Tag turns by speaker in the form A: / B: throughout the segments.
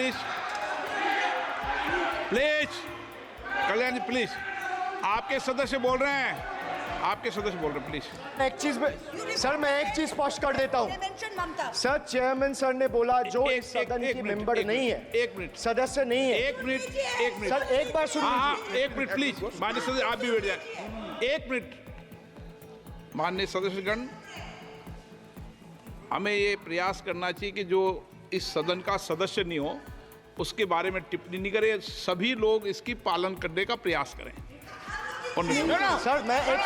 A: Please please, Kalyan ji please, आपके सदस्य बोल रहे हैं, आपके सदस्य बोल रहे हैं, प्लीज।
B: एक चीज में सर, मैं एक चीज स्पष्ट कर देता हूँ
C: ममता।
B: सर। चेयरमैन सर ने बोला जो
A: एक-
B: इस सदन
A: एक
B: की
A: मिनट,
B: मेंबर
A: एक
B: नहीं
A: मिनट,
B: है,
A: एक मिनट,
B: सदस्य नहीं है।
A: एक मिनट, एक मिनट
B: सर एक बार सुन
A: हाँ
B: लीजिए।
A: एक मिनट प्लीज, माननीय सदस्य आप भी बैठ जाए, एक मिनट। माननीय सदस्यगण, हमें ये प्रयास करना चाहिए कि जो इस सदन का सदस्य नहीं हो उसके बारे में टिप्पणी नहीं करें, सभी लोग इसकी पालन करने का प्रयास करें।
B: सर मैं एक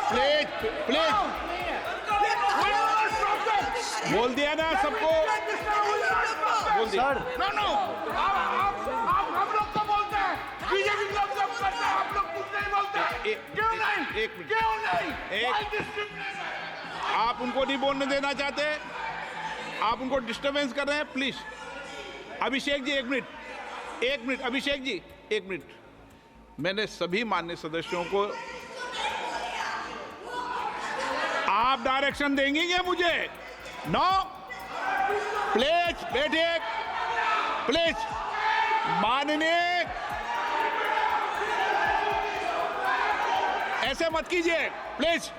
A: प्लीज प्लीज, बोल दिया ना सबको, बोल दिया।
B: सर
D: हम लोग तो बोलते हैं, बीजेपी लोग जब करते हैं हम लोग कुछ नहीं बोलते। क्यों नहीं?
A: एक मिनट,
D: क्यों नहीं?
A: एक-
D: Why discrimination?
A: आप उनको नहीं बोलने देना चाहते, आप उनको डिस्टरबेंस कर रहे हैं, प्लीज। अभिषेक जी एक मिनट, एक मिनट, अभिषेक जी एक मिनट। मैंने सभी माननीय सदस्यों को, आप डायरेक्शन देंगे क्या मुझे? नो, प्लीज बैठिए, प्लीज। माननीय, ऐसे मत कीजिए प्लीज,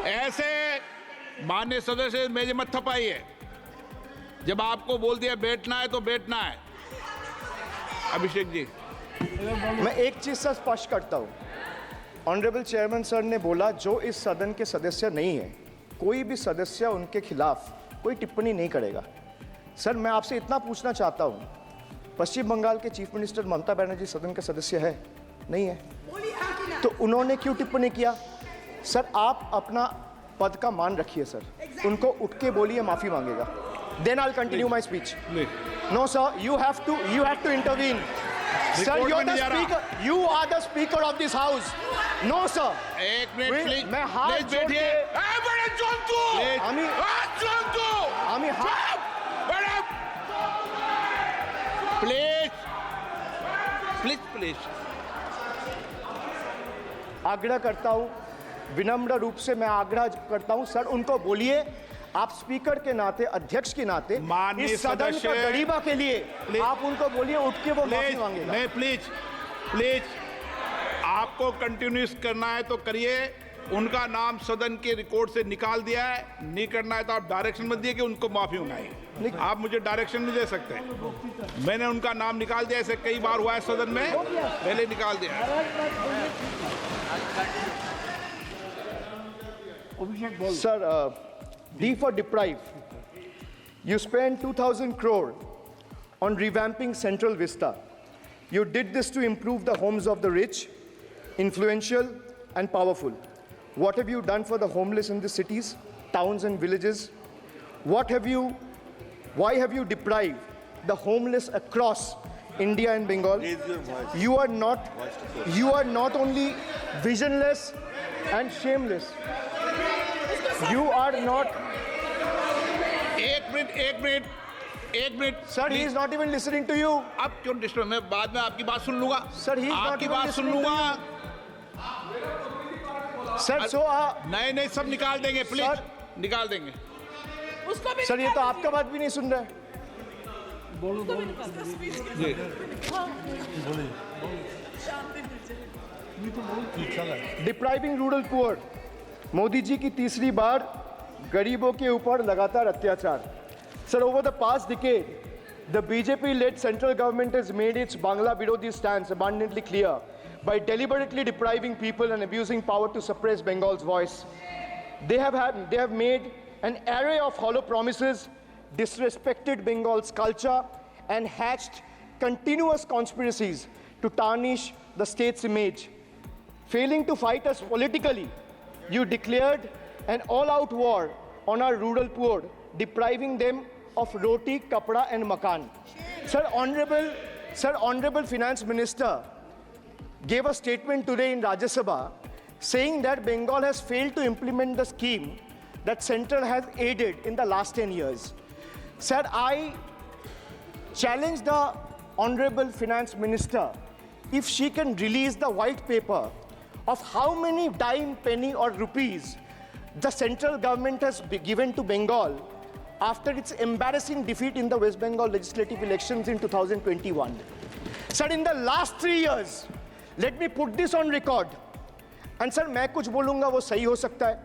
A: ऐसे माननीय सदस्य मेरे मत थपाइए। जब आपको बोल दिया बैठना है तो बैठना है। अभिषेक जी
B: मैं एक चीज से स्पष्ट करता हूँ। ऑनरेबल चेयरमैन सर ने बोला जो इस सदन के सदस्य नहीं है, कोई भी सदस्य उनके खिलाफ कोई टिप्पणी नहीं करेगा। सर मैं आपसे इतना पूछना चाहता हूँ, पश्चिम बंगाल के चीफ मिनिस्टर ममता बनर्जी सदन के सदस्य है? नहीं है, तो उन्होंने क्यों टिप्पणी किया? सर आप अपना पद का मान रखिए सर, उनको उठ के बोलिए माफी मांगेगा। Then I will continue my speech. No sir, you have to intervene. Sir,
A: record
B: you're
A: में
B: the
A: नहीं जा रहा।
B: speaker. You are the speaker of this house. No sir.
A: एक मिनट
B: Wait,
A: प्लीज,
B: मैं हाथ
A: प्लीज
B: जोड़
A: बैठिए।
B: के-
D: ए, बड़े जंतु!
A: प्लीज।
D: जंतु!
B: আমি হাত
D: बड़े
A: प्लीज प्लीज प्लीज,
B: आग्रह करता हूँ, विनम्र रूप से मैं आग्रह करता हूँ सर, उनको बोलिए आप स्पीकर के नाते, अध्यक्ष के नाते,
A: माननीय
B: इस सदन का
A: सदस्य-
B: गरिमा के लिए
A: प्लीज।
B: आप उनको बोलिए उठ के वो माफी
A: प्लीज
B: मांगेगा।
A: नहीं, प्लीज प्लीज, आपको कंटिन्यूस करना है तो करिए। उनका नाम सदन के रिकॉर्ड से निकाल दिया है, नहीं करना है तो आप डायरेक्शन मत दिए कि उनको माफी मंगाई। आप मुझे डायरेक्शन नहीं दे सकते। मैंने उनका नाम निकाल दिया, ऐसे कई बार हुआ है सदन में, पहले निकाल दिया है।
B: Sir, D for deprive. You spent 2,000 crore on revamping Central Vista. You did this to improve the homes of the rich, influential, and powerful. What have you done for the homeless in the cities, towns, and villages? Why have you deprived the homeless across India and Bengal? You are not only visionless and shameless. You are not.
A: एक minute एक minute एक minute
B: Sir, he is not even listening to you.
A: अब क्यों disturb? मैं बाद में आपकी बात सुन लूंगा।
B: Sir, he is not
A: आपकी
B: even
A: बात सुन
B: listening to
A: लूंगा।
B: Sir, so
A: नहीं नहीं, सब निकाल देंगे प्लीज,
B: Sir.
A: निकाल देंगे।
C: उसको भी
B: सर ये तो आपका बात भी नहीं सुन रहा है।
A: जी
B: depriving rural poor, Modi ji की तीसरी बार गरीबों के ऊपर लगातार अत्याचार। Sir, over the past decade, the BJP-led central government has made its Bangla Virodhi stance abundantly clear by deliberately depriving people and abusing power to suppress Bengal's voice. They have made an array of hollow promises, disrespected Bengal's culture, and hatched continuous conspiracies to tarnish the state's image. Failing to fight us politically, you declared an all-out war on our rural poor, depriving them of roti, kapda, and makan. Sir, Honorable Finance Minister gave a statement today in Rajya Sabha saying that Bengal has failed to implement the scheme that Central has aided in the last 10 years. Sir, I challenge the Honorable Finance Minister if she can release the white paper of how many dime, penny, or rupees the central government has given to Bengal after its embarrassing defeat in the West Bengal legislative elections in 2021. Sir, in the last 3 years, let me put this on record. And sir, मैं कुछ बोलूँगा वो सही हो सकता है,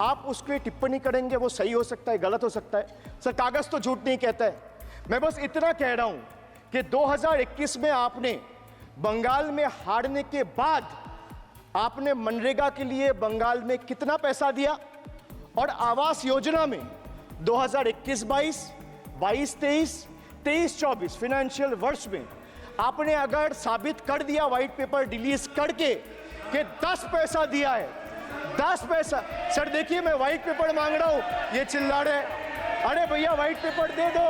B: आप उसके टिप्पणी करेंगे वो सही हो सकता है, गलत हो सकता है. सर, कागज तो झूठ नहीं कहता है. मैं बस इतना कह रहा हूँ कि 2021 में आपने बंगाल में हारने के बाद आपने मनरेगा के लिए बंगाल में कितना पैसा दिया, और आवास योजना में 2021-22, 22-23, 23-24 फाइनेंशियल वर्ष में आपने अगर साबित कर दिया व्हाइट पेपर रिलीज करके कि 10 पैसा दिया है, 10 पैसा. सर देखिए, मैं व्हाइट पेपर मांग रहा हूं, ये चिल्ला रहे. अरे भैया व्हाइट पेपर दे दो,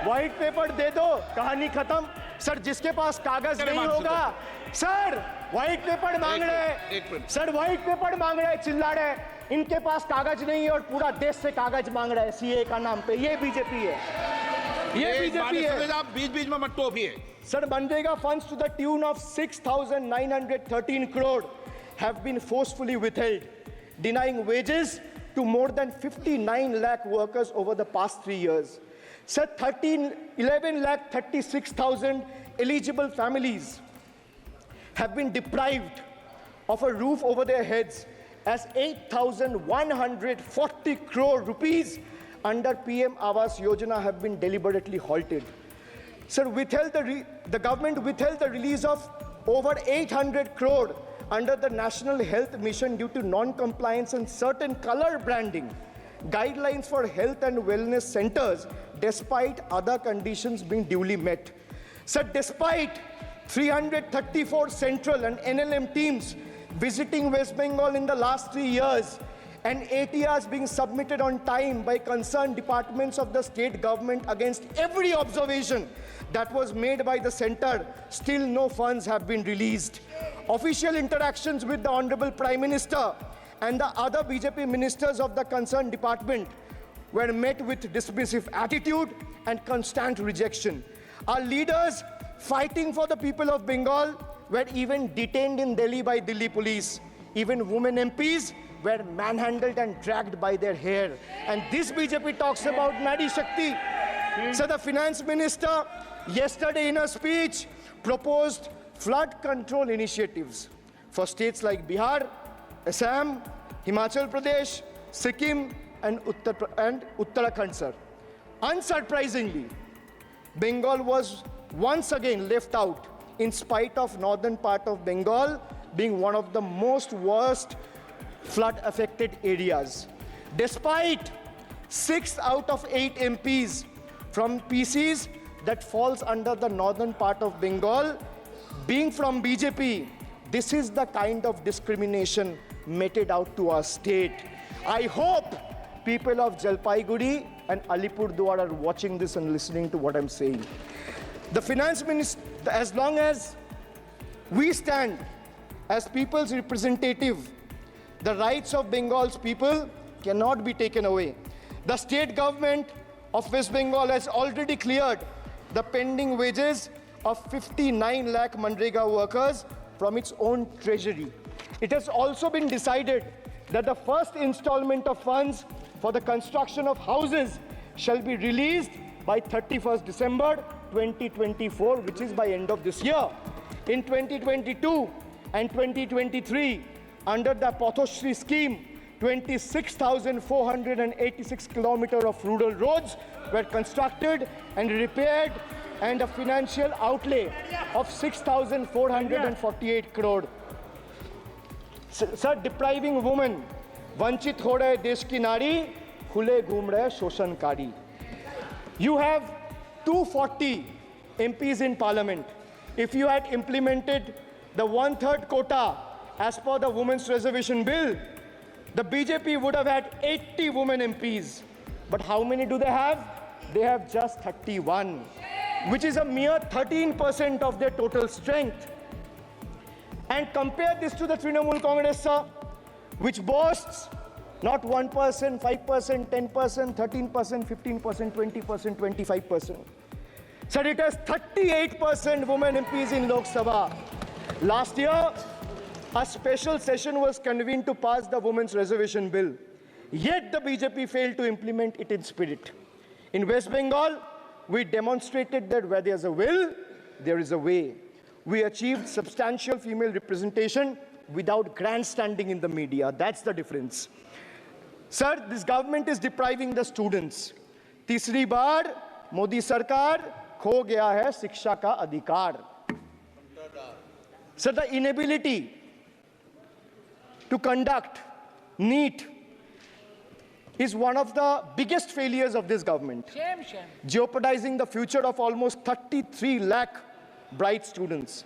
B: व्हाइट पेपर दे दो, कहानी खत्म. सर जिसके पास कागज नहीं होगा, सर व्हाइट पेपर मांग रहे, सर व्हाइट पेपर मांग रहे, चिल्ला रहे. इनके पास कागज नहीं है और पूरा देश से कागज मांग रहा है सीए का नाम पे. ये बीजेपी है, ये बीजेपी है.
A: आप बीच बीच में मत टोकिए.
B: Sir, Manrega funds to the tune of 6,913 crore have been forcefully withheld, denying wages to more than 59 lakh workers over the past 3 years. Sir, 11 lakh 36,000 eligible families have been deprived of a roof over their heads as 8,140 crore rupees under PM Awas Yojana have been deliberately halted. Sir, the government withheld the release of over 800 crore under the National Health Mission due to non-compliance and certain color branding guidelines for health and wellness centers, despite other conditions being duly met. Sir, despite 334 central and NLM teams visiting West Bengal in the last 3 years, and ATRs being submitted on time by concerned departments of the state government against every observation that was made by the center, still no funds have been released. Official interactions with the Honorable Prime Minister and the other BJP ministers of the concerned department were met with dismissive attitude and constant rejection. Our leaders fighting for the people of Bengal were even detained in Delhi by Delhi police. Even women MPs were manhandled and dragged by their hair. And this BJP talks about Nari Shakti. So the finance minister yesterday in a speech proposed flood control initiatives for states like Bihar, Assam, Himachal Pradesh, Sikkim, and Uttarakhand, sir. Unsurprisingly, Bengal was once again left out, in spite of northern part of Bengal being one of the most worst flood-affected areas. Despite 6 out of 8 MPs from PCs that falls under the northern part of Bengal being from BJP, this is the kind of discrimination meted out to our state. I hope people of Jalpaiguri and Alipurduar are watching this and listening to what I'm saying. The finance minister, as long as we stand as people's representative, the rights of Bengal's people cannot be taken away. The state government of West Bengal has already cleared the pending wages of 59 lakh Manrega workers from its own treasury. It has also been decided that the first installment of funds for the construction of houses shall be released by 31st December 2024, which is by end of this year. In 2022 and 2023, under the Pathoshri scheme, 26,486 kilometers of rural roads were constructed and repaired, and a financial outlay of 6,448 crore. Sir, depriving women, vanchit ho rahe desh ki nari, khule ghum rahe shoshankari. You have 240 MPs in parliament. If you had implemented the 1/3 quota as per the Women's Reservation Bill, the BJP would have had 80 women MPs. But how many do they have? They have just 31, which is a mere 13% of their total strength. And compare this to the Trinamool Congress, sir, which boasts not 1%, 5%, 10%, 13%, 15%, 20%, 25%. Sir, it has 38% women MPs in Lok Sabha. Last year, a special session was convened to pass the Women's Reservation Bill. Yet the BJP failed to implement it in spirit. In West Bengal, we demonstrated that where there's a will, there is a way. We achieved substantial female representation without grandstanding in the media. That's the difference. Sir, this government is depriving the students. तीसरी बार मोदी सरकार खो गया है शिक्षा का अधिकार. Sir, the inability to conduct NEET is one of the biggest failures of this government, jeopardizing the future of almost 33 lakh bright students.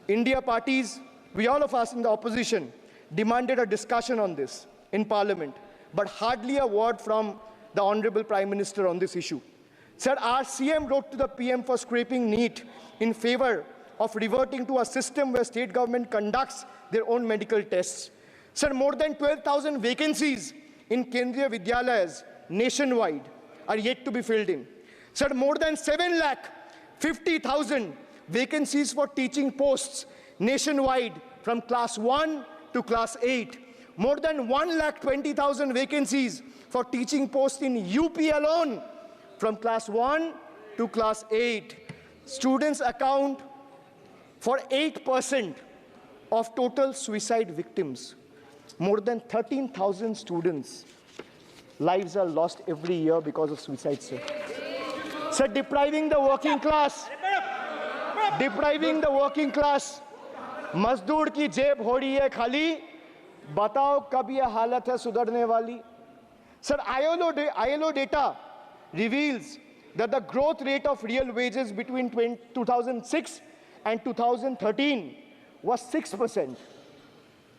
B: India parties, we all of us in the opposition, demanded a discussion on this in Parliament, but hardly a word from the Honorable Prime Minister on this issue. Sir, our CM wrote to the PM for scrapping NEET in favor of reverting to a system where state government conducts their own medical tests. Sir, more than 12,000 vacancies in Kendriya Vidyalayas nationwide are yet to be filled in. Sir, more than 7,50,000 vacancies for teaching posts nationwide from class 1 to class 8. More than 1,20,000 vacancies for teaching posts in UP alone from class 1 to class 8. Students account for 8% of total suicide victims. More than 13,000 students' lives are lost every year because of suicide, sir. Sir, depriving the working class, मजदूर की जेब हो रही है खाली, बताओ कब ये हालत है सुधरने वाली? Sir, ILO data reveals that the growth rate of real wages between 2006 and 2013 was 6%.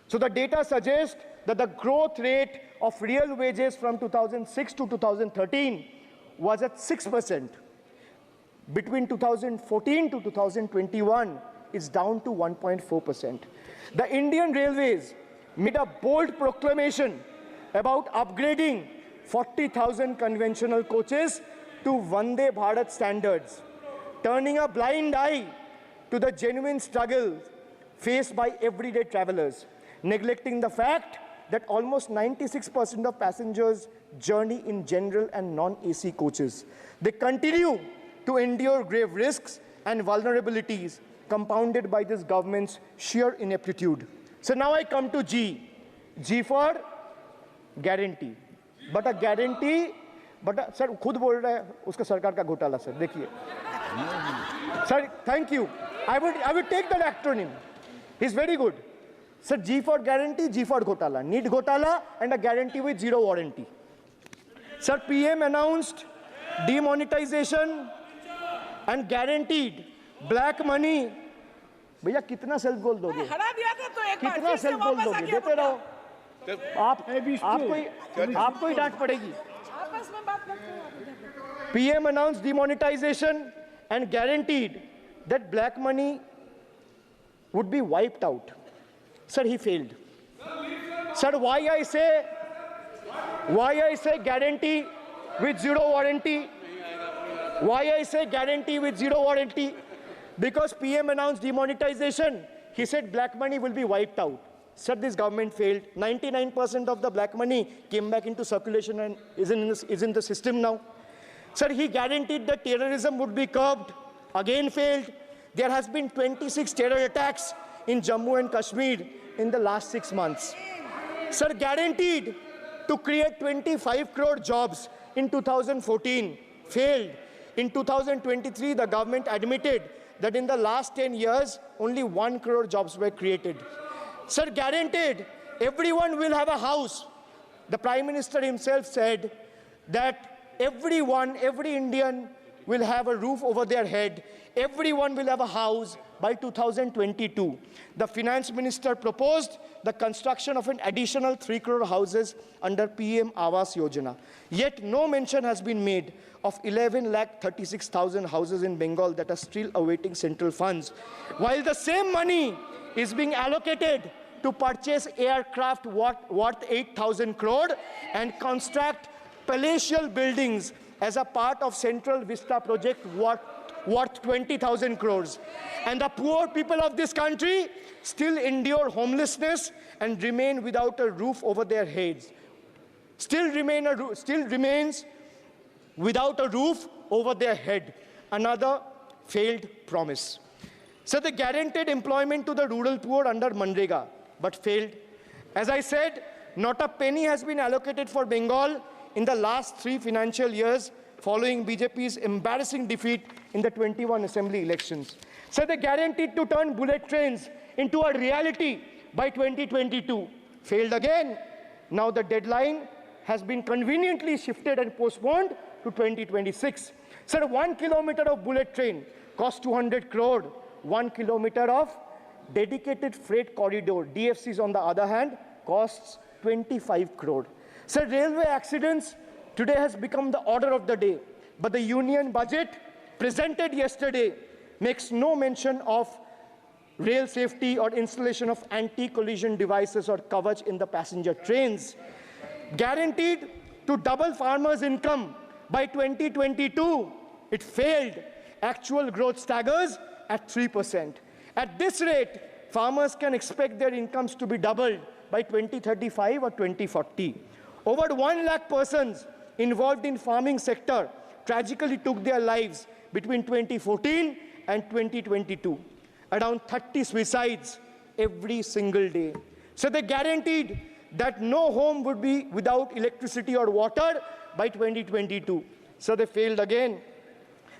B: So the data suggests that the growth rate of real wages from 2006 to 2013 was at 6%. Between 2014 to 2021, it's down to 1.4%. The Indian Railways made a bold proclamation about upgrading 40,000 conventional coaches to Vande Bharat standards, turning a blind eye to the genuine struggle faced by everyday travelers, neglecting the fact that almost 96% of passengers journey in general and non-AC coaches. They continue to endure grave risks and vulnerabilities compounded by this government's sheer ineptitude. So now I come to G. G for guarantee. But a guarantee, sir, खुद बोल रहा है उसका सरकार का घोटाला, sir. देखिए. Sir, thank you. I would take that acronym. He's very good. Sir, G for guarantee, G for घोटाला. NEET घोटाला and a guarantee with zero warranty. Sir, PM announced demonetization and guaranteed black money. भैया कितना self goal दोगे? कितना self goal दोगे? देते रहो. आपको ही डांट पड़ेगी. PM announced demonetization and guaranteed that black money would be wiped out. Sir, he failed. Sir, why I say guarantee with zero warranty? Why I say guarantee with zero warranty? Because PM announced demonetization. He said black money will be wiped out. Sir, this government failed. 99% of the black money came back into circulation and is in the system now. Sir, he guaranteed that terrorism would be curbed. Again failed. There has been 26 terror attacks in Jammu and Kashmir in the last 6 months. Sir, guaranteed to create 25 crore jobs in 2014. Failed. In 2023, the government admitted that in the last 10 years, only 1 crore jobs were created. Sir, guaranteed everyone will have a house. The Prime Minister himself said that every Indian will have a roof over their head. Everyone will have a house by 2022. The Finance Minister proposed the construction of an additional 3 crore houses under PM Awas Yojana. Yet no mention has been made of 11,36,000 houses in Bengal that are still awaiting central funds, while the same money is being allocated to purchase aircraft worth 8,000 crore and construct palatial buildings as a part of Central Vista project worth 20,000 crores. And the poor people of this country still endure homelessness and remain without a roof over their heads. Still remains without a roof over their head. Another failed promise. So they guaranteed employment to the rural poor under Manrega, but failed. As I said, not a penny has been allocated for Bengal in the last 3 financial years following BJP's embarrassing defeat in the 21 assembly elections. So they guaranteed to turn bullet trains into a reality by 2022. Failed again. Now the deadline has been conveniently shifted and postponed to 2026. So 1 kilometer of bullet train costs 200 crore. 1 kilometer of dedicated freight corridor, DFCs on the other hand, costs 25 crore. So railway accidents today has become the order of the day. But the union budget presented yesterday makes no mention of rail safety or installation of anti-collision devices or Kavach in the passenger trains. Guaranteed to double farmers' income by 2022. It failed. Actual growth staggers at 3%. At this rate, farmers can expect their incomes to be doubled by 2035 or 2040. Over 1 lakh persons involved in farming sector tragically took their lives between 2014 and 2022. Around 30 suicides every single day. So they guaranteed that no home would be without electricity or water by 2022. So they failed again.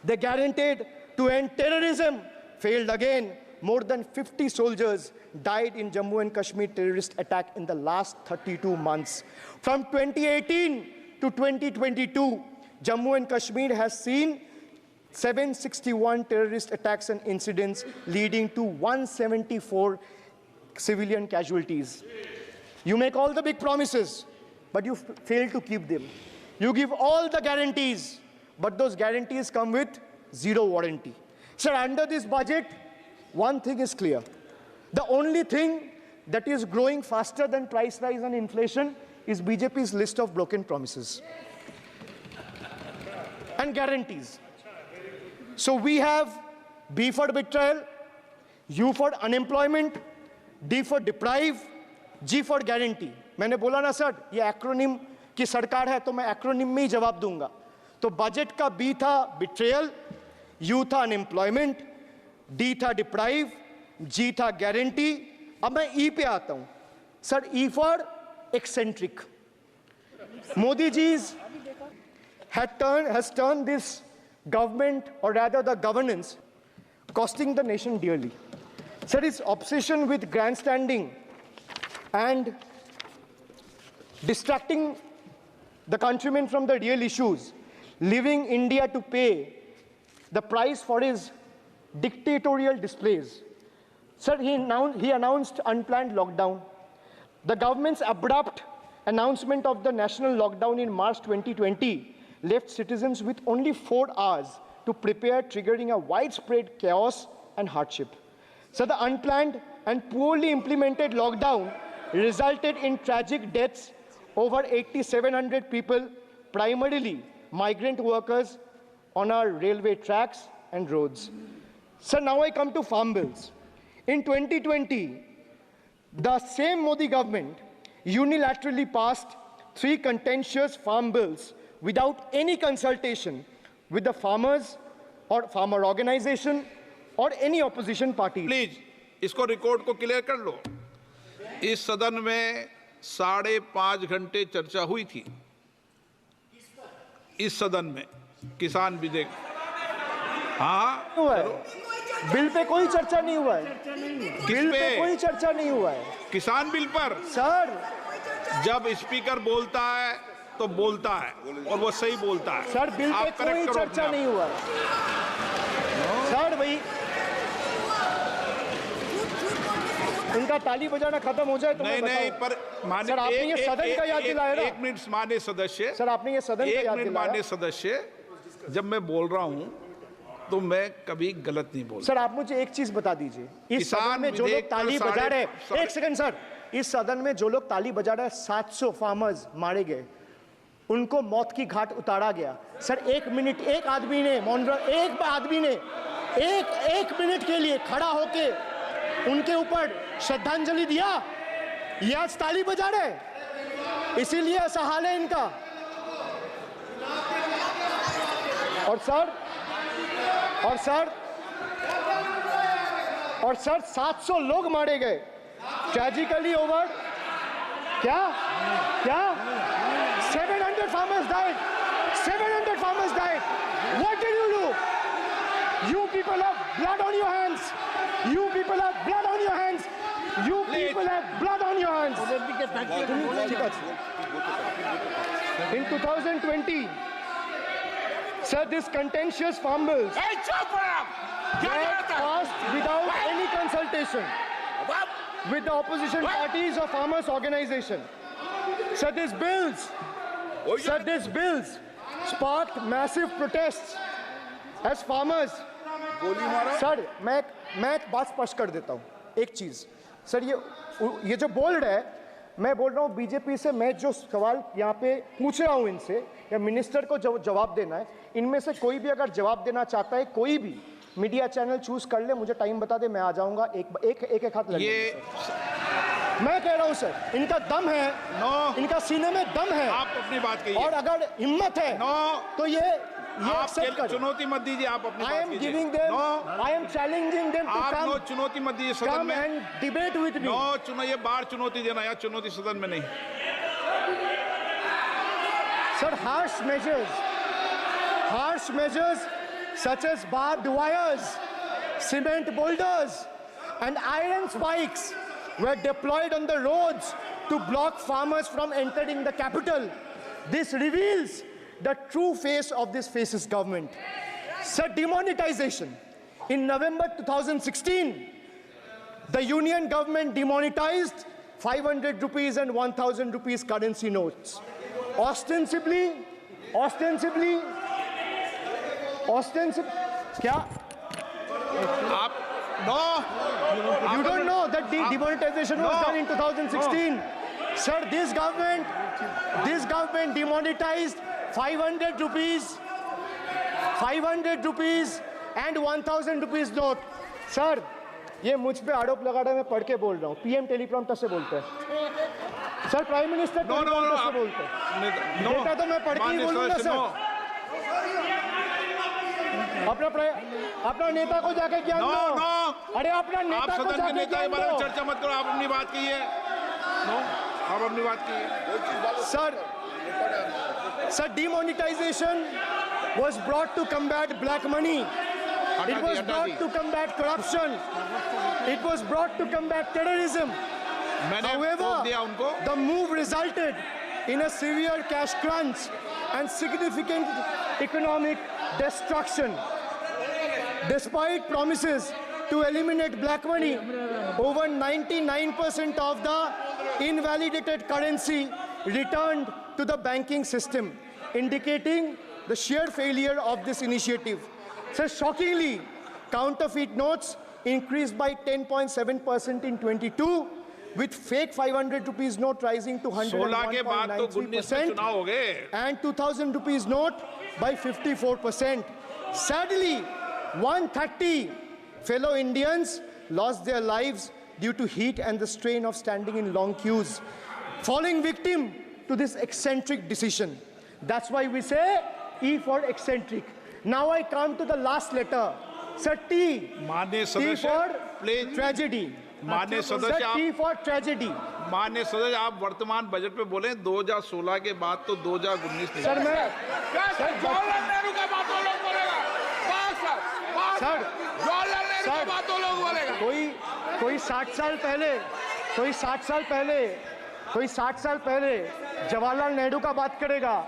B: They guaranteed to end terrorism. Failed again. More than 50 soldiers died in Jammu and Kashmir terrorist attack in the last 32 months. From 2018 to 2022, Jammu and Kashmir has seen 761 terrorist attacks and incidents leading to 174 civilian casualties. You make all the big promises, but you fail to keep them. You give all the guarantees, but those guarantees come with zero warranty. So under this budget, one thing is clear. The only thing that is growing faster than price rise and inflation is BJP's list of broken promises and guarantees. So we have B for betrayal, U for unemployment, D for deprive, G for guarantee. मैंने बोला ना sir, ये acronym की सरकार है तो मैं acronym में ही जवाब दूंगा. तो बजट का B था betrayal, U था unemployment, D था deprive, G था guarantee. अब मैं E पे आता हूं. Sir E for eccentric. Modi ji's has turned this government, or rather the governance, costing the nation dearly. Sir, its obsession with grandstanding and distracting the countrymen from the real issues, leaving India to pay the price for his dictatorial displays. Sir, he announced unplanned lockdown. The government's abrupt announcement of the national lockdown in March 2020 left citizens with only 4 hours to prepare, triggering a widespread chaos and hardship. So the unplanned and poorly implemented lockdown resulted in tragic deaths. Over 8,700 people, primarily migrant workers, on our railway tracks and roads. So now I come to farm bills. In 2020, the same Modi government unilaterally passed 3 contentious farm bills without any consultation with the farmers or farmer organization or any opposition party.
A: Please इसको record को clear कर लो. इस सदन में 5.5 घंटे चर्चा हुई थी. इस सदन में किसान विधेयक. हाँ,
B: हुआ है. बिल पे कोई चर्चा नहीं हुआ है. बिल पे कोई चर्चा नहीं हुआ है.
A: किसान बिल पर
B: सर,
A: जब स्पीकर बोलता है तो बोलता है और वो सही बोलता है.
B: सर बिल पे कोई चर्चा नहीं हुआ है. सर भाई, उनका ताली बजाना खत्म हो जाए तो
A: नहीं पर माने
B: सर आपने ये सदन का याद दिलाया ना.
A: 1 मिनट माने सदस्य.
B: सर आपने ये सदन का याद दिलाया.
A: 1 मिनट माने सदस्य. जब मैं बोल रहा हूं तो मैं कभी गलत नहीं बोलता.
B: सर आप मुझे एक चीज बता दीजिए. इस सदन में जो लोग ताली बजा रहे हैं, 1 सेकंड सर, इस सदन में जो लोग ताली बजा रहे हैं, 700 फार्मर्स मारे गए, उनको मौत की घाट उतारा गया. सर 1 मिनट, एक आदमी ने एक मिनट के लिए खड़ा होके उनके ऊपर श्रद्धांजलि दिया. ये आज ताली बजा रहे, इसीलिए ऐसा हाल है इनका. और सर 700 लोग मारे गए, ट्रेजिकली ओवर। क्या 700 farmers died. 700 farmers died. What did you do? You people have blood on your hands. You people have blood on your hands. You people have blood on your hands. In 2020, sir, this contentious farm bills
D: ए, चुप रहो। क्या
B: were
D: करता है?
B: passed without any consultation with the opposition parties or farmers' organization. Sir, these bills sparked massive protests as farmers. Sir मैं एक बात स्पष्ट कर देता हूँ, एक चीज सर, ये जो बोल्ड है, मैं बोल रहा हूँ बीजेपी से, मैं जो सवाल यहाँ पे पूछ रहा हूँ इनसे, या मिनिस्टर को जवाब देना है, इनमें से कोई भी अगर जवाब देना चाहता है, कोई भी मीडिया चैनल चूज कर ले, मुझे टाइम बता दे, मैं आ जाऊंगा। एक हाथ लग मैं कह रहा हूं सर, इनका दम है, इनका सीने में दम है,
A: आप अपनी बात कहिए,
B: और अगर हिम्मत है तो ये
A: आप चुनौती मत दीजिए, आप अपनी बात कीजिए।
B: I am challenging them to
A: आप चुनौती मत दीजिए सदन में,
B: and debate with me.
A: ये बार चुनौती देना, या चुनौती सदन में नहीं।
B: Sir, harsh measures such as barbed wires, cement boulders, and iron spikes were deployed on the roads to block farmers from entering the capital. This reveals the true face of this fascist government. Sir, demonetization. In November 2016, the union government demonetized 500 rupees and 1000 rupees currency notes. Ostensibly, क्या? You don't know that the demonetization was done in 2016. Sir, this government demonetized 500 rupees and 1000 rupees note. Sir, ये मुझ पे आरोप लगा रहा है, मैं पढ़ के बोल रहा हूँ, पीएम टेलीप्रॉम्प्टर से बोलते हैं सर, प्राइम मिनिस्टर टेलीप्रॉम्प्टर से बोलते हैं, डेटा तो मैं पढ़ के ही बोलूंगा सर। अपना नेता को जाके ज्ञान दो। अरे अपना नेता को जाके ज्ञान दो।
A: चर्चा मत करो, आप अपनी बात कीजिए। आप अपनी बात कीजिए।
B: Sir, demonetization was brought to combat black money. It was brought to combat corruption. It was brought to combat terrorism. However, the move resulted in a severe cash crunch and significant economic destruction. Despite promises to eliminate black money, over 99% of the invalidated currency returned to the banking system, indicating the sheer failure of this initiative. So shockingly, counterfeit notes increased by 10.7% in 22, with fake 500 rupees note rising to 101.93% and 2000 rupees note by 54%. Sadly, 130 fellow Indians lost their lives due to heat and the strain of standing in long queues, falling victim to this eccentric decision. That's why we say E for eccentric. Now I come to the last letter. Sir, T.
A: माननीय
B: T
A: सदस्य,
B: for
A: please.
B: tragedy.
A: माननीय
B: Sir,
A: सदस्य,
B: T for tragedy.
A: माननीय सदस्य, आप वर्तमान budget पे बोले, 2016 के बाद तो 2019 नहीं।
B: सर मैं
D: जवाहरलाल नेहरू का बात वो लोग बोलेगा।
B: सर
D: जवाहरलाल नेहरू का बात वो लोग बोलेगा।
B: कोई 60 साल पहले जवाहरलाल नेहरू का बात करेगा,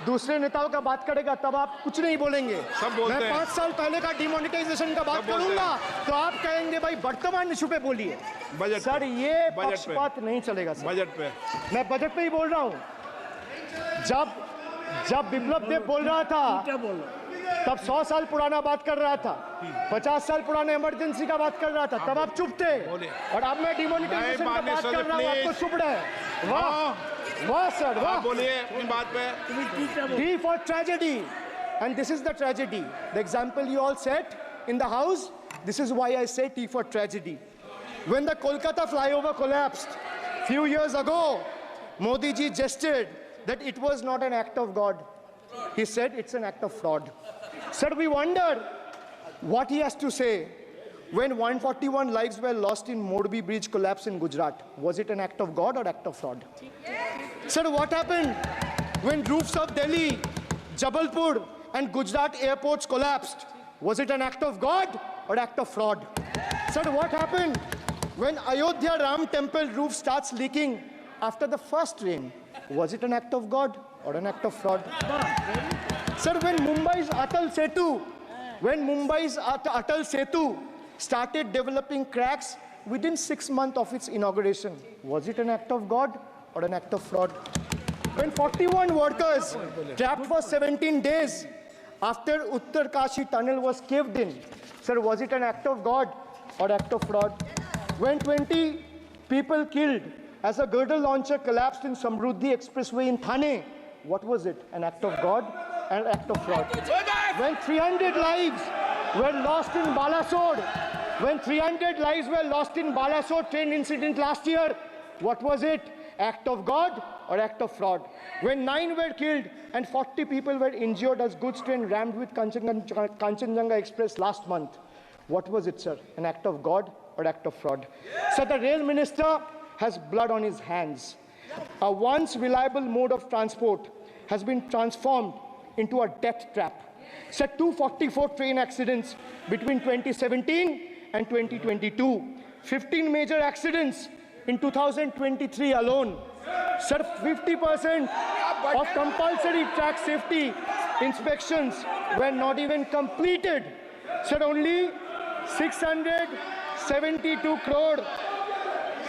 B: दूसरे नेताओं का बात करेगा, तब आप कुछ नहीं बोलेंगे।
A: सब बोलते
B: मैं
A: हैं।
B: 5 साल पहले का डिमोनेटाइजेशन का बात करूंगा तो आप कहेंगे भाई वर्तमान इशू पे बोलिए।
A: बजट
B: सर ये
A: बजट पे।
B: पक्षपात नहीं चलेगा सर।
A: बजट पे
B: मैं बजट पे ही बोल रहा हूँ। जब विप्लव देव बोल रहा था तब 100 साल पुराना बात कर रहा था, 50 साल पुराने इमरजेंसी का बात कर रहा था, तब आप चुप थे, और अब मैं डिमोनेटाइजेशन का बात कर रहा हूँ, आपको चुप रहे। वाह सर, वाह।
A: बोलिए अपनी बात पे।
B: T for tragedy, and this is the tragedy. The example you all set in the house, this is why I say T for tragedy. When the Kolkata flyover collapsed few years ago, Modi ji gestured that it was not an act of God. He said it's an act of fraud. Sir, we wonder what he has to say when 141 lives were lost in Morbi Bridge collapse in Gujarat. Was it an act of God or act of fraud? Sir, what happened when roofs of Delhi, Jabalpur and Gujarat airports collapsed? Was it an act of God or act of fraud? Sir, what happened when Ayodhya Ram temple roof starts leaking after the first rain? Was it an act of God or an act of fraud? Sir, when Mumbai's Atal Setu started developing cracks within 6 months of its inauguration, was it an act of God or an act of fraud? When 41 workers trapped for 17 days after Uttarkashi tunnel was caved in, sir, was it an act of God or act of fraud? When 20 people killed as a girdle launcher collapsed in Samruddhi Expressway in Thane, what was it? An act of God and an act of fraud? When 300 lives were lost in Balasore train incident last year, what was it? Act of God or act of fraud? When 9 were killed and 40 people were injured as goods train rammed with Kanchenjunga Express last month, what was it, sir? An act of God or act of fraud? So the rail minister has blood on his hands. A once reliable mode of transport has been transformed into a death trap. So 244 train accidents between 2017 and 2022. 15 major accidents in 2023 alone. Sir, 50% of compulsory track safety inspections were not even completed. Sir, only 672 crore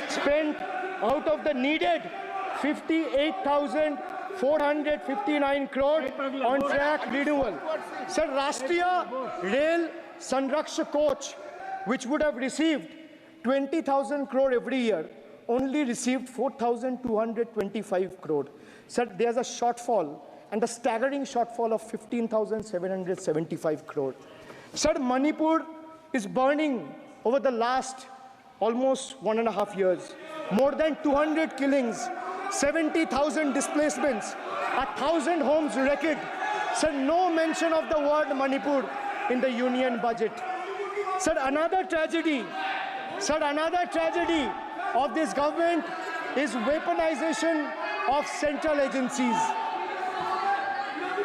B: spent out of the needed 58,459 crore on track renewal. Sir, Rashtriya Rail Sanraksha coach, which would have received 20,000 crore every year, only received 4,225 crore. Sir, there's a shortfall, and a staggering shortfall of 15,775 crore. Sir, Manipur is burning over the last almost 1.5 years. More than 200 killings, 70,000 displacements, 1,000 homes wrecked. Sir, no mention of the word Manipur in the union budget. Sir, another tragedy of this government is weaponization of central agencies.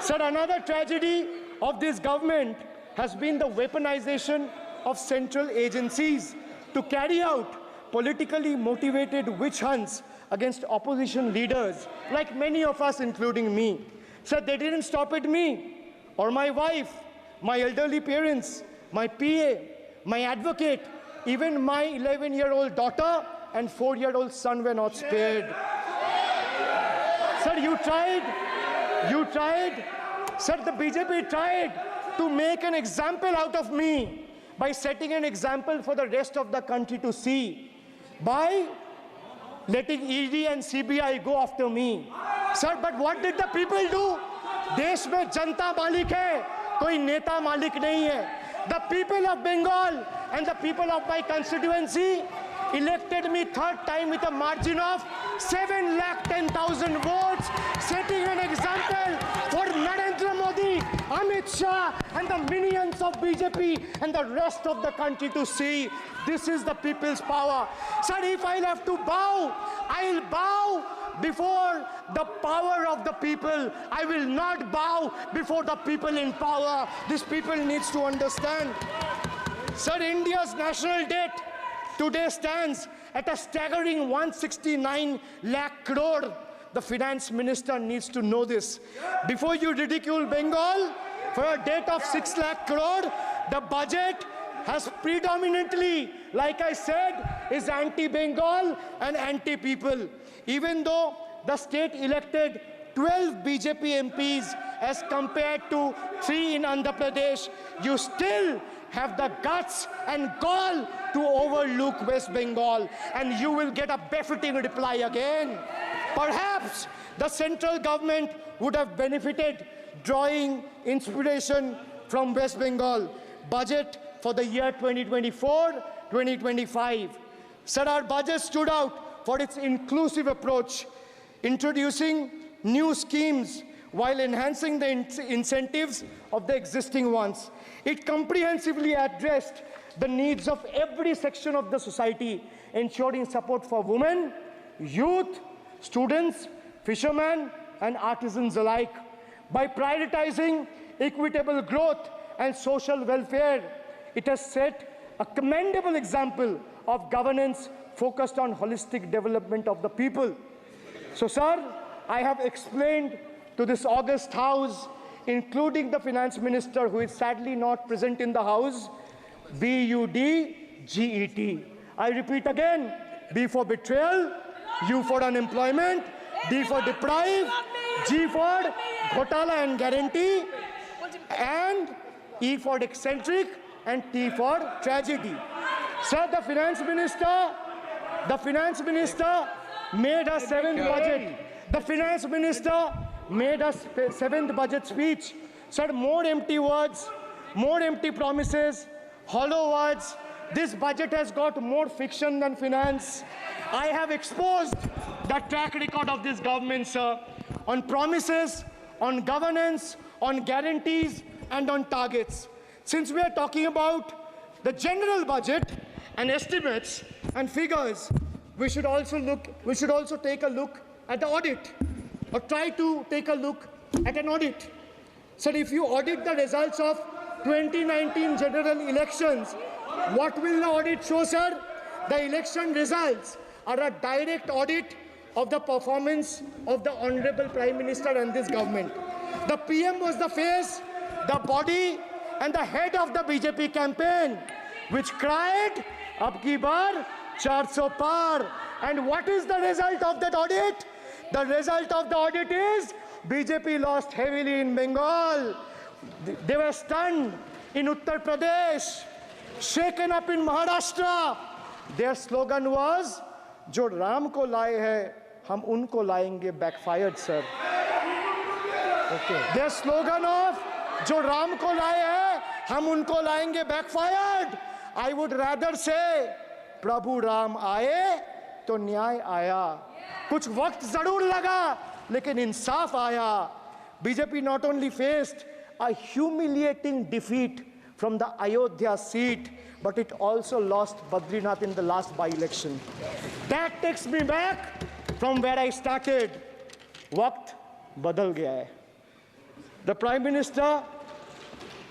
B: Sir, another tragedy of this government has been the weaponization of central agencies to carry out politically motivated witch hunts against opposition leaders, like many of us, including me. Sir, they didn't stop at me or my wife, my elderly parents, my PA, my advocate, even my 11-year-old daughter and 4-year-old son were not spared. Sir, you tried. Sir, the BJP tried to make an example out of me by setting an example for the rest of the country to see, by letting ED and CBI go after me. Sir, but what did the people do? देश में जनता मालिक है, कोई नेता मालिक नहीं है. The people of Bengal and the people of my constituency elected me third time with a margin of 710,000 votes, setting an example for Narendra Modi, Amit Shah and the minions of BJP and the rest of the country to see. This is the people's power. Sir, if I'll have to bow, I'll bow before the power of the people. I will not bow before the people in power. This people needs to understand. Sir, India's national debt today stands at a staggering 169 lakh crore. The finance minister needs to know this. Before you ridicule Bengal for a debt of 6 lakh crore, the budget has predominantly, like I said, is anti-Bengal and anti-people. Even though the state elected 12 BJP MPs as compared to 3 in Andhra Pradesh, you still have the guts and gall to overlook West Bengal, and you will get a befitting reply again. Perhaps the central government would have benefited drawing inspiration from West Bengal budget for the year 2024-2025. Sir, our budget stood out for its inclusive approach, introducing new schemes while enhancing the incentives of the existing ones. It comprehensively addressed the needs of every section of the society, ensuring support for women, youth, students, fishermen, and artisans alike. By prioritizing equitable growth and social welfare, it has set a commendable example of governance focused on holistic development of the people. So, sir, I have explained to this august House, including the Finance Minister, who is sadly not present in the House, BUDGET. I repeat again, B for betrayal, U for unemployment, D for deprive, G for ghotala and guarantee, and E for eccentric, and T for tragedy. Sir, the Finance Minister made a seventh budget. The Finance Minister made a seventh budget speech. Sir, more empty words, more empty promises, hollow words. This budget has got more fiction than finance. I have exposed the track record of this government, sir, on promises, on governance, on guarantees, and on targets. Since we are talking about the general budget and estimates and figures, we should also take a look at the audit, or try to take a look at an audit. So if you audit the results of 2019 general elections, what will the audit show, sir? The election results are a direct audit of the performance of the Honorable Prime Minister and this government. The PM was the face, the body, and the head of the BJP campaign, which cried, "Ab ki baar 400 par." And what is the result of that audit? The result of the audit is BJP lost heavily in Bengal. They were stunned in Uttar Pradesh, shaken up in Maharashtra. Their slogan was, "Jo Ram ko laaye hai, hum unko laayenge," backfired, sir. Okay. Their slogan of "Jo Ram ko laaye hai, hum unko laayenge," backfired. I would rather say, "Prabhu Ram aaye, to न्याय आया." कुछ वक्त जरूर लगा, लेकिन इंसाफ आया. BJP not only faced a humiliating defeat from the Ayodhya seat, but it also lost Badrinath in the last by-election. That takes me back from where I started. Waqt badal gaya hai. The Prime Minister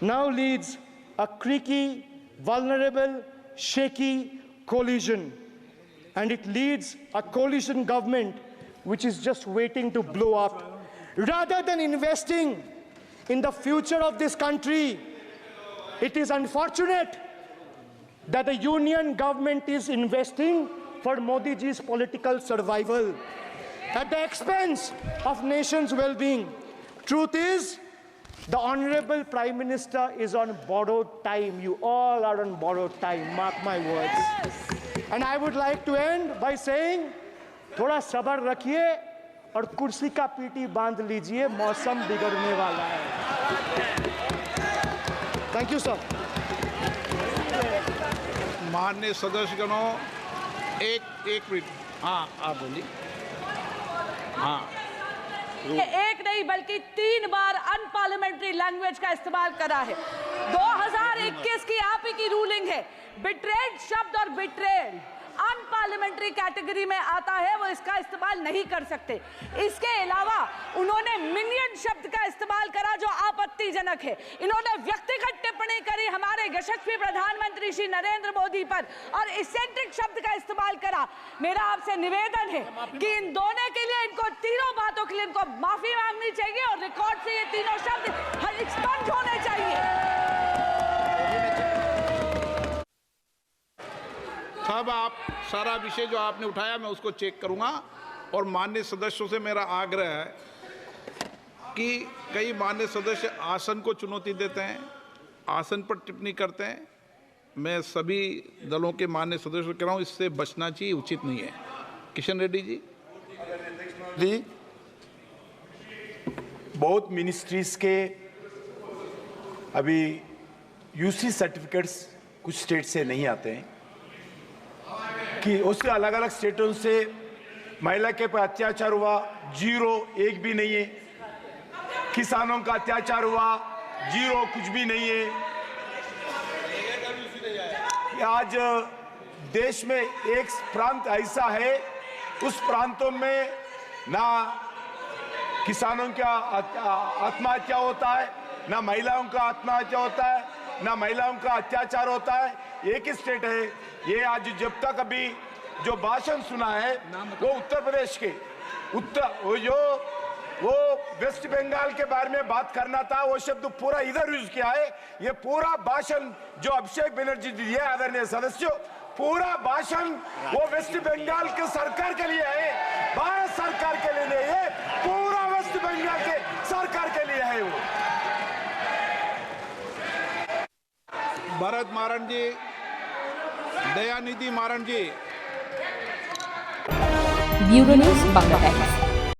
B: now leads a creaky, vulnerable, shaky coalition. And it leads a coalition government which is just waiting to blow up. Rather than investing in the future of this country, it is unfortunate that the union government is investing for Modi ji's political survival at the expense of nation's well-being. Truth is, the Honorable Prime Minister is on borrowed time. You all are on borrowed time, mark my words. And I would like to end by saying, थोड़ा सब्र रखिए और कुर्सी का PT बांध लीजिए, मौसम बिगड़ने वाला है. Thank you, sir.
A: माननीय सदस्यगणों, एक मिनट. हाँ, आप बोलिए. हाँ.
C: एक नहीं बल्कि 3 बार अनपार्लियामेंट्री लैंग्वेज का इस्तेमाल करा है. 2021 की आप ही की रूलिंग है. बिट्रेड शब्द और बिट्रेड अनपार्लियामेंट्री कैटेगरी में आता है, वो इसका इस्तेमाल नहीं कर सकते. इसके अलावा उन्होंने मिनियन शब्द का इस्तेमाल करा जो आपत्तिजनक है. इन्होंने व्यक्तिगत टिप्पणी करी हमारे यशस्वी प्रधानमंत्री श्री नरेंद्र मोदी पर और इसेंट्रिक शब्द का इस्तेमाल करा. मेरा आपसे निवेदन है कि इन दोनों के लिए, इनको तीनों बातों के लिए इनको माफी मांगनी चाहिए और रिकॉर्ड से ये तीनों शब्द एक्सपंज होने चाहिए.
A: सब आप सारा विषय जो आपने उठाया मैं उसको चेक करूंगा. और माननीय सदस्यों से मेरा आग्रह है कि कई माननीय सदस्य आसन को चुनौती देते हैं, आसन पर टिप्पणी करते हैं. मैं सभी दलों के माननीय सदस्यों को कह रहा हूँ, इससे बचना चाहिए, उचित नहीं है. किशन रेड्डी जी.
E: बहुत मिनिस्ट्रीज के अभी यूसी सर्टिफिकेट्स कुछ स्टेट से नहीं आते हैं कि उससे अलग अलग स्टेटों से महिला के पर अत्याचार हुआ, 0 एक भी नहीं है. किसानों का अत्याचार हुआ, जीरो, कुछ भी नहीं है। आज देश में एक प्रांत ऐसा है, उस प्रांतों में ना किसानों का आत्महत्या होता है, ना महिलाओं का आत्महत्या होता है, ना महिलाओं का अत्याचार होता है। एक ही स्टेट है ये। आज जब तक अभी जो भाषण सुना है वो उत्तर प्रदेश के वो वेस्ट बंगाल के बारे में बात करना था, वो शब्द पूरा इधर यूज किया है। ये पूरा भाषण जो अभिषेक बनर्जी दिए आदरणीय सदस्यों, पूरा भाषण वो वेस्ट बंगाल के सरकार के लिए है, भारत सरकार के लिए नहीं है, पूरा वेस्ट बंगाल के सरकार के लिए है वो।
A: भरत मारण जी, दयानिधि मारण जी।
F: Bureau news Bangladesh.